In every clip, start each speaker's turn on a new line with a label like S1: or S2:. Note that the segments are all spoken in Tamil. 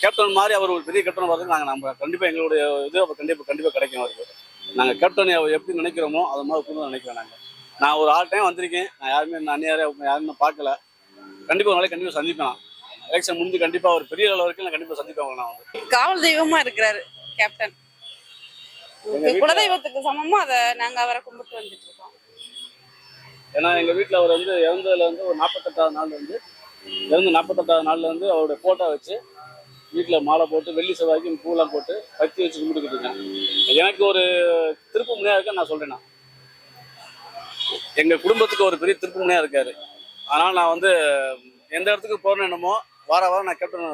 S1: கேப்டன் மாதிரி அவர் ஒரு பெரிய கேப்டன் வரதுக்கு நம்ம கண்டிப்பாக எங்களுடைய இது அவர் கண்டிப்பாக கிடைக்கும் அவருக்கு. நாங்கள் கேப்டன் எப்படி நினைக்கிறோமோ அது மாதிரி கூட நினைக்கிறோம் நாங்கள். நான் ஒரு 6 டைம் வந்திருக்கேன். நான் யாருமே யாருமே பார்க்கல. கண்டிப்பாக ஒரு நாளைக்கு கண்டிப்பாக சந்திப்பேன். எலெக்ஷன் முடிஞ்சு கண்டிப்பாக ஒரு பெரிய அளவு வரைக்கும் நான் கண்டிப்பாக சந்திப்பேன். நான் வந்து
S2: காவல் தெய்வமா இருக்கிறாரு கேப்டன். குலதெய்வத்துக்கு சமமா அதை நாங்க அவரை கும்பிட்டு வந்துட்டு இருக்கோம்.
S1: ஏன்னா எங்கள் வீட்டில் அவர் வந்து இறந்ததுல வந்து ஒரு 48வது நாள் வந்து இறந்து 48வது நாளில் வந்து அவருடைய ஃபோட்டோ வச்சு வீட்டில் மாலை போட்டு வெள்ளி செவ்வாய்க்கு பூலாம் போட்டு பத்தி வச்சு கும்பிட்டுக்கிட்டு இருக்கேன். எனக்கு ஒரு திருப்பு முனையாக இருக்க நான் சொல்கிறேன். நான் எங்கள் குடும்பத்துக்கு ஒரு பெரிய திருப்பு முனையாக இருக்காரு. அதனால் நான் வந்து எந்த இடத்துக்கு போகிறேன்னு என்னமோ வாரம் நான் கேப்டன்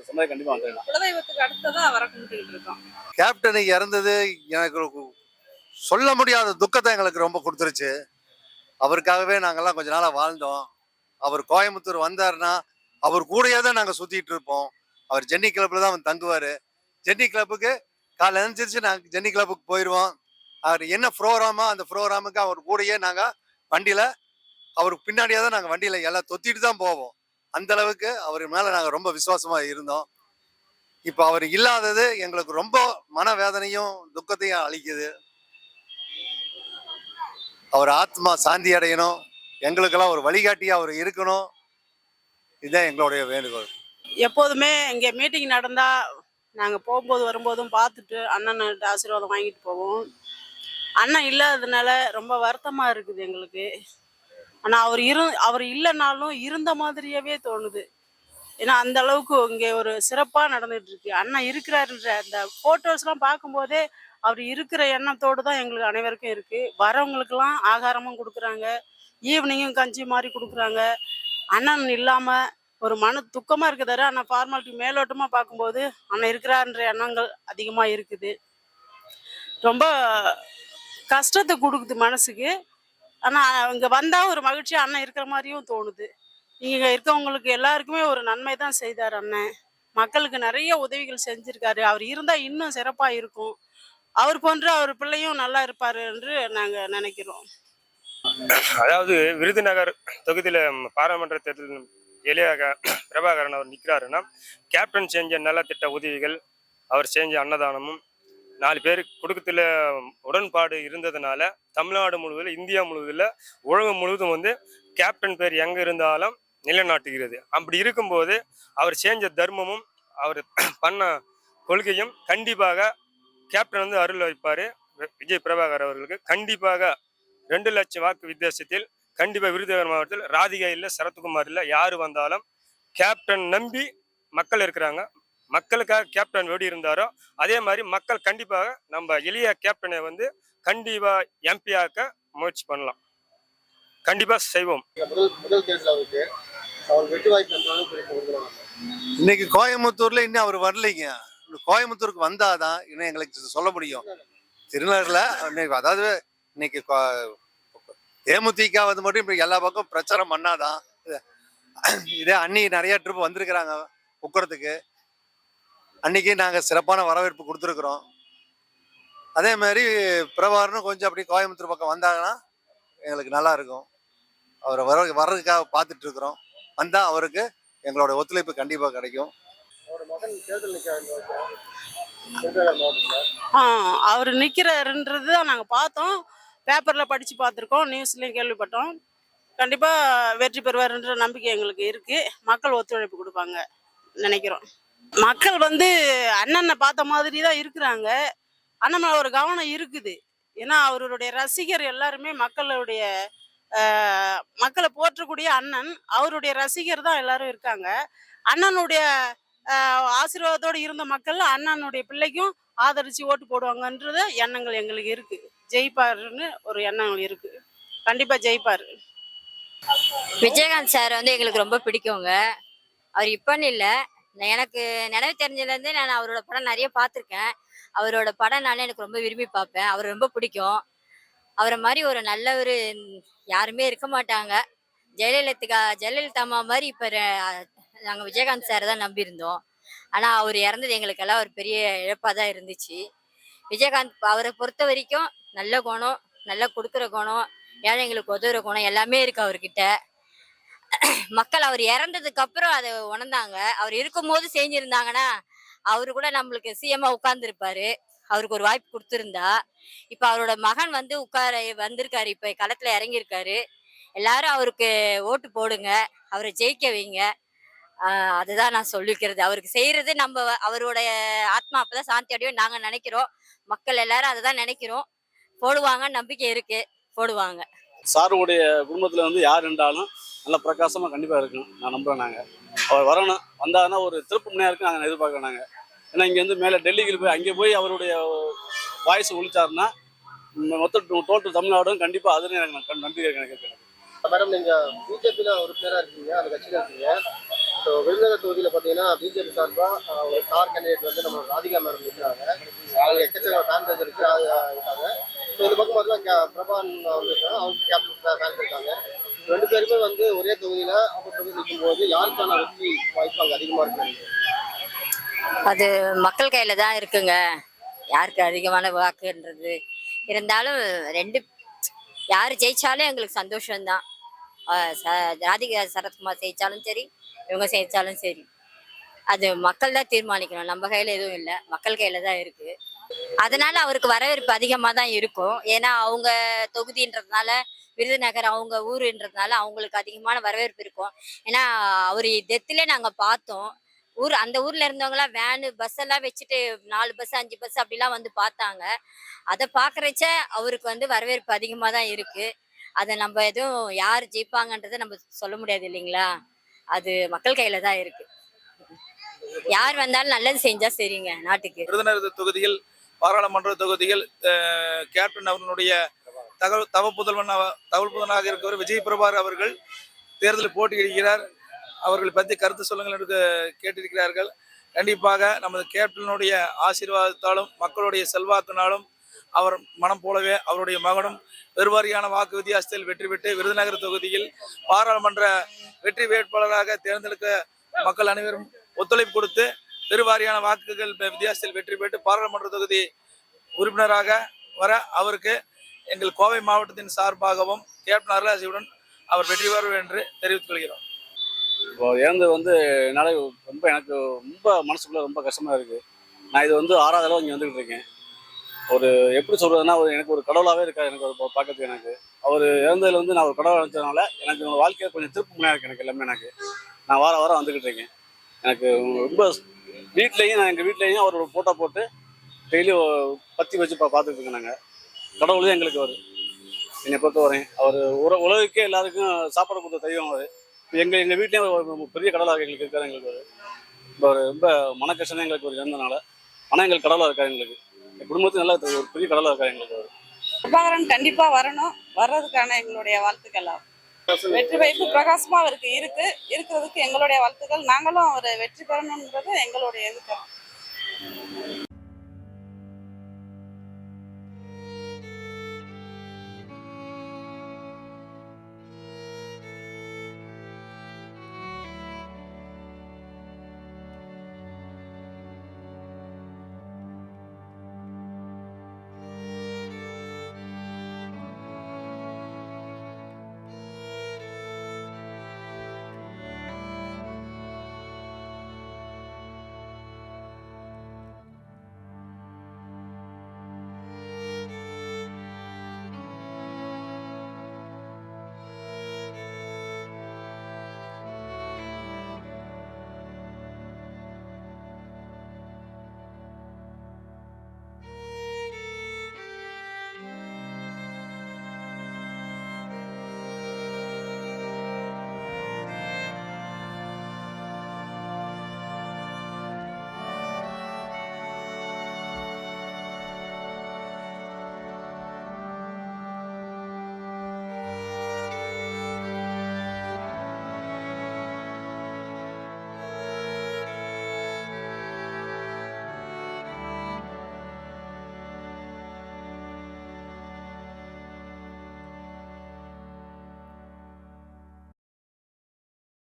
S1: சமுதாயம் கண்டிப்பாக வந்துடுறேன்.
S2: குலதெய்வத்துக்கு அடுத்ததான் அவரை கும்பிட்டுக்கிட்டு இருக்கோம்.
S3: கேப்டனுக்கு இறந்தது எனக்கு சொல்ல முடியாத துக்கத்தை எங்களுக்கு ரொம்ப கொடுத்துருச்சு. அவருக்காகவே நாங்கள்லாம் கொஞ்ச நாளாக வாழ்ந்தோம். அவர் கோயம்புத்தூர் வந்தாருன்னா அவர் கூடயே தான் நாங்கள் சுற்றிட்டு இருப்போம். அவர் ஜென்னி கிளப்பில் தான் வந்து தங்குவார். ஜென்னி கிளப்புக்கு காலைல எழுந்திரிச்சு நாங்கள் ஜென்னி கிளப்புக்கு போயிடுவோம். அவர் என்ன ப்ரோக்ராமோ அந்த ப்ரோக்ராமுக்கு அவர் கூடயே நாங்கள் வண்டியில் அவருக்கு பின்னாடியே தான் நாங்கள் வண்டியில் எல்லாம் தொத்திட்டு தான் போவோம். அந்த அளவுக்கு அவர் மேலே நாங்கள் ரொம்ப விசுவாசமாக இருந்தோம். இப்போ அவர் இல்லாதது எங்களுக்கு ரொம்ப மனவேதனையும் துக்கத்தையும் அளிக்குது. அவர் ஆத்மா சாந்தி அடையணும், எங்களுக்கெல்லாம் ஒரு வழிகாட்டியா அவர் இருக்கணும். இதுதான் எங்களுடைய வேண்டுகோள்.
S2: எப்போதுமே இங்கே மீட்டிங் நடந்தா நாங்கள் போகும்போது வரும்போதும் பார்த்துட்டு அண்ணன்கிட்ட ஆசீர்வாதம் வாங்கிட்டு போவோம். அண்ணன் இல்லாததுனால ரொம்ப வருத்தமாக இருக்குது எங்களுக்கு. ஆனால் அவர் இல்லைனாலும் இருந்த மாதிரியாவே தோணுது. ஏன்னா அந்த அளவுக்கு இங்கே ஒரு சிறப்பாக நடந்துட்டு இருக்கு. அண்ணன் இருக்கிறாருன்ற அந்த ஃபோட்டோஸ்லாம் பார்க்கும்போதே அவர் இருக்கிற எண்ணத்தோடு தான் எங்களுக்கு அனைவருக்கும் இருக்கு. வரவங்களுக்கெல்லாம் ஆகாரமும் கொடுக்குறாங்க, ஈவினிங்கும் கஞ்சி மாதிரி கொடுக்குறாங்க. அண்ணன் இல்லாமல் ஒரு மன துக்கமாக இருக்குதாரு. ஆனால் ஃபார்மாலிட்டி மேலோட்டமாக பார்க்கும்போது அண்ணன் இருக்கிறாருன்ற எண்ணங்கள் அதிகமாக இருக்குது. ரொம்ப கஷ்டத்தை கொடுக்குது மனசுக்கு. ஆனால் இங்கே வந்தால் ஒரு மகிழ்ச்சியாக அண்ணன் இருக்கிற மாதிரியும் தோணுது. இங்கே இருக்கவங்களுக்கு எல்லாருக்குமே ஒரு நன்மை தான் செய்தார் அண்ணன். மக்களுக்கு நிறைய உதவிகள் செஞ்சுருக்காரு. அவர் இருந்தால் இன்னும் சிறப்பாக இருக்கும். அவர் போன்ற அவர் பிள்ளையும் நல்லா இருப்பார் என்று நாங்கள் நினைக்கிறோம்.
S4: அதாவது விருதுநகர் தொகுதியில் பாராளுமன்ற தேர்தல் எளியாக பிரபாகரன் அவர் நிற்கிறாருன்னா கேப்டன் செஞ்ச நலத்திட்ட உதவிகள், அவர் செஞ்ச அன்னதானமும் 4 பேர் கொடுக்கத்துல உடன்பாடு இருந்ததுனால தமிழ்நாடு முழுவதும் இந்தியா முழுவதில் உலகம் முழுவதும் வந்து கேப்டன் பேர் எங்கே இருந்தாலும் நிலைநாட்டுகிறது. அப்படி இருக்கும்போது அவர் செஞ்ச தர்மமும் அவர் பண்ண கொள்கையும் கண்டிப்பாக கேப்டன் வந்து அருள் வைப்பார். விஜய் பிரபாகர் அவர்களுக்கு கண்டிப்பாக 2 லட்சம் வாக்கு வித்தியாசத்தில் கண்டிப்பாக விருதுநகர் மாவட்டத்தில் ராதிகா இல்லை, சரத்குமார் இல்லை, யார் வந்தாலும் கேப்டன் நம்பி மக்கள் இருக்கிறாங்க. மக்களுக்காக கேப்டன் எப்படி இருந்தாரோ அதே மாதிரி மக்கள் கண்டிப்பாக நம்ம எளிய கேப்டனை வந்து கண்டிப்பாக எம்பி ஆக்க முயற்சி பண்ணலாம். கண்டிப்பாக செய்வோம்.
S3: இன்னைக்கு கோயம்புத்தூர்ல இன்னும் அவர் வரலைங்க. கோயம்புத்தூருக்கு வந்தாதான் இன்னும் எங்களுக்கு சொல்ல முடியும். திருநகரில் அதாவது இன்னைக்கு தேமுதிக வந்து மட்டும் இப்ப எல்லா பக்கம் பிரச்சாரம் பண்ணாதான். இதே அன்னி நிறைய ட்ரிப் வந்திருக்கிறாங்க உட்கறதுக்கு. அன்னைக்கு நாங்கள் சிறப்பான வரவேற்பு கொடுத்துருக்குறோம். அதே மாதிரி பிரபாகரனும் கொஞ்சம் அப்படி கோயம்புத்தூர் பக்கம் வந்தாங்கன்னா எங்களுக்கு நல்லா இருக்கும். அவரை வர்றதுக்காக பார்த்துட்டு இருக்கிறோம். வந்தால் அவருக்கு எங்களோட ஒத்துழைப்பு கண்டிப்பாக கிடைக்கும்.
S2: அவர் நிற்கிறாருன்றது தான் நாங்கள் பார்த்தோம், பேப்பரில் படித்து பார்த்துருக்கோம், நியூஸ்லேயும் கேள்விப்பட்டோம். கண்டிப்பாக வெற்றி பெறுவாருன்ற நம்பிக்கை எங்களுக்கு இருக்குது. மக்கள் ஒத்துழைப்பு கொடுப்பாங்க நினைக்கிறோம். மக்கள் வந்து அண்ணனை பார்த்த மாதிரி தான் இருக்கிறாங்க. அண்ணன் மேலே ஒரு கவனம் இருக்குது. ஏன்னா அவருடைய ரசிகர் எல்லாருமே மக்களை போற்றக்கூடிய அண்ணன், அவருடைய ரசிகர் தான் எல்லாரும் இருக்காங்க. அண்ணனுடைய ஆசீர்வாதத்தோடு இருந்த மக்கள் அண்ணனுடைய பிள்ளைக்கும் ஆதரித்து ஓட்டு போடுவாங்கன்றது எண்ணங்கள் எங்களுக்கு இருக்குது. ஜெயிப்பாருன்னு ஒரு எண்ணங்கள் இருக்குது. கண்டிப்பாக ஜெயிப்பார்.
S5: விஜயகாந்த் சார் வந்து எங்களுக்கு ரொம்ப பிடிக்குங்க. அவர் இப்போன்னு இல்லை, எனக்கு நினைவு தெரிஞ்சதுலேருந்து நான் அவரோட படம் நிறைய பார்த்துருக்கேன். அவரோட படம்னாலே எனக்கு ரொம்ப விரும்பி பார்ப்பேன். அவர் ரொம்ப பிடிக்கும். அவரை மாதிரி ஒரு நல்ல ஒரு யாருமே இருக்க மாட்டாங்க. ஜெயலலிதா அம்மா மாதிரி இப்போ நாங்கள் விஜயகாந்த் சாரை தான் நம்பியிருந்தோம். ஆனால் அவர் இறந்தது எங்களுக்கெல்லாம் ஒரு பெரிய இழப்பாக தான் இருந்துச்சு. விஜயகாந்த் அவரை பொறுத்த வரைக்கும் நல்ல குணம், நல்லா கொடுக்குற குணம், ஏழைங்களுக்கு உதவுற குணம் எல்லாமே இருக்குது அவர்கிட்ட. மக்கள் அவர் இறந்ததுக்கு அப்புறம் அதை உணர்ந்தாங்க. அவர் இருக்கும்போது செஞ்சிருந்தாங்கன்னா அவரு கூட நம்மளுக்கு சிஎம்மா உட்கார்ந்துருப்பாரு. அவருக்கு ஒரு வாய்ப்பு கொடுத்திருந்தா. இப்ப அவரோட மகன் வந்து வந்திருக்காரு. இப்ப களத்துல இறங்கியிருக்காரு. எல்லாரும் அவருக்கு ஓட்டு போடுங்க. அவரை ஜெயிக்க வைங்க. அதுதான் நான் சொல்லிக்கிறது. அவருக்கு செய்யறது நம்ம அவருடைய ஆத்மா அப்பதான் சாந்தி அடையும் நாங்க நினைக்கிறோம். மக்கள் எல்லாரும் அததான் நினைக்கிறோம். போடுவாங்க, நம்பிக்கை இருக்கு. போடுவாங்க.
S1: சாருடைய குடும்பத்தில் வந்து யார் இருந்தாலும் நல்ல பிரகாசமாக கண்டிப்பாக இருக்கணும் நான் நம்புகிறேன். நாங்கள் அவர் வரணும், வந்தாருன்னா ஒரு திருப்பு முனையாக இருக்கு நாங்கள் எதிர்பார்க்குறோம். நாங்கள் ஏன்னா இங்கேருந்து மேலே டெல்லிக்கு போய் அங்கே போய் அவருடைய வாய்ஸ் ஒழிச்சாருன்னா மொத்த டோட்டல் தமிழ்நாடும் கண்டிப்பாக அதுன்னு எனக்கு நம்பிக்கை இருக்கு எனக்கு.
S6: மேடம், நீங்க பிஜேபியில உறுப்பினரா இருக்கீங்க, அந்த கட்சியில இருக்கீங்க. இப்போ விருதுநகர் தொகுதியில பாத்தீங்கன்னா பிஜேபி சார்பா ஒரு ஸ்டார் கேண்டிடேட் வந்து நம்ம ராதிகா மேடம் இருக்கிறாங்க. அவங்க எக்கச்சக்க ஃபேன் பேஸ் இருக்காங்க. இந்த பக்கம் பார்த்தீங்கன்னா பிரபான் வந்து அவங்க கேப்டன் ஃபேன்ஸ் இருக்காங்க. ரெண்டு பேருமே வந்து ஒரே தொகுதியில அப்போ தொகுதி நிற்கும்போது யாருக்கான வெற்றி வாய்ப்பு அங்கே அதிகமா இருக்கு?
S5: அது மக்கள் கையில தான் இருக்குங்க. யாருக்கு அதிகமான வாக்குன்றது இருந்தாலும் யாரு ஜெயிச்சாலும் எங்களுக்கு சந்தோஷம்தான். ராதிகா சரத்குமார் ஜெயிச்சாலும் சரி, இவங்க ஜெயிச்சாலும் சரி, அது மக்கள் தான் தீர்மானிக்கணும். நம்ம கையில எதுவும் இல்லை, மக்கள் கையில தான் இருக்கு. அதனால அவருக்கு வரவேற்பு அதிகமாக தான் இருக்கும். ஏன்னா அவங்க தொகுதின்றதுனால, விருதுநகர் அவங்க ஊருன்றதுனால அவங்களுக்கு அதிகமான வரவேற்பு இருக்கும். ஏன்னா அவர் டெத்திலே நாங்கள் பார்த்தோம். அந்த ஊர்ல இருந்தவங்களாம் வேனு பஸ் எல்லாம் வச்சுட்டு 4 பஸ் 5 பஸ் அப்படிலாம் வந்து பார்த்தாங்க. அதை பார்க்கறச்ச அவருக்கு வந்து வரவேற்பு அதிகமாக தான் இருக்கு. அதை நம்ம எதுவும் யார் ஜெயிப்பாங்கன்றதை நம்ம சொல்ல முடியாது இல்லைங்களா? அது மக்கள் கையில தான் இருக்கு. யார் வந்தாலும் நல்லது செஞ்சா சரிங்க நாட்டுக்கு.
S7: விருதுநகர் தொகுதியில் பாராளுமன்ற தொகுதியில் கேப்டன் அவர்களுடைய தவ புதல்வனாக இருக்கிறவர் விஜய் பிரபாகர் அவர்கள் தேர்தலில் போட்டியிடுகிறார். அவர்கள் பற்றி கருத்து சொல்லுங்கள் என்று கேட்டிருக்கிறார்கள். கண்டிப்பாக நமது கேப்டனுடைய ஆசீர்வாதத்தாலும் மக்களுடைய செல்வாக்கினாலும் அவர் மனம் போலவே அவருடைய மகனும் பெருவாரியான வாக்கு வித்தியாசத்தில் வெற்றி பெற்று விருதுநகர் தொகுதியில் பாராளுமன்ற வெற்றி வேட்பாளராக தேர்ந்தெடுக்க மக்கள் அனைவரும் ஒத்துழைப்பு கொடுத்து பெருவாரியான வாக்குகள் வித்தியாசத்தில் வெற்றி பெற்று பாராளுமன்ற தொகுதி உறுப்பினராக வர அவருக்கு எங்கள் கோவை மாவட்டத்தின் சார்பாகவும் கேப்டன் அருளாசியுடன் அவர் வெற்றி பெறுவார் என்று தெரிவித்துக் கொள்கிறோம்.
S1: இப்போ இறந்தது வந்து என்னால் எனக்கு ரொம்ப மனசுக்குள்ளே ரொம்ப கஷ்டமாக இருக்குது. நான் இது வந்து 6வது தடவை இங்கே வந்துக்கிட்டு இருக்கேன். ஒரு எப்படி சொல்கிறதுனா எனக்கு ஒரு கடவுளாகவே இருக்காது. எனக்கு ஒரு பார்க்கறதுக்கு எனக்கு அவர் இறந்ததில் வந்து நான் ஒரு கடவுள் நினச்சதுனால எனக்கு வாழ்க்கையில் கொஞ்சம் திருப்பு முனையாக இருக்குது. எனக்கு எல்லாமே நான் வாரம் வந்துக்கிட்டு இருக்கேன். எனக்கு ரொம்ப வீட்லேயும் நான் எங்கள் வீட்லேயும் அவர் ஒரு ஃபோட்டோ போட்டு டெய்லி பற்றி வச்சு பார்த்துட்டு இருக்கேன். நாங்கள் கடவுளே எங்களுக்கு அவர் என்னை பொறுத்த வரேன். அவர் உலகுக்கே எல்லாருக்கும் சாப்பாடு கொடுத்த தெய்வம் அவர். எங்கள் வீட்லேயும் ஒரு பெரிய கடவுளாக எங்களுக்கு இருக்காரு. எங்களுக்கு ஒரு ரொம்ப மன கஷ்டம் எங்களுக்கு ஒரு இறந்தனால. ஆனால் எங்களுக்கு கடவுளாக இருக்காரு. எங்களுக்கு என் குடும்பத்துக்கு நல்லா ஒரு பெரிய கடவுளாக இருக்காரு எங்களுக்கு.
S2: பிரபாகரன் கண்டிப்பா வரணும். வர்றதுக்கான எங்களுடைய வாழ்த்துக்கள். வெற்றி வாய்ப்பு பிரகாசமா இருக்கிறதுக்கு எங்களுடைய வாழ்த்துக்கள். நாங்களும் அவர் வெற்றி பெறணுன்றது எங்களுடைய எதிர்பார்ப்பு.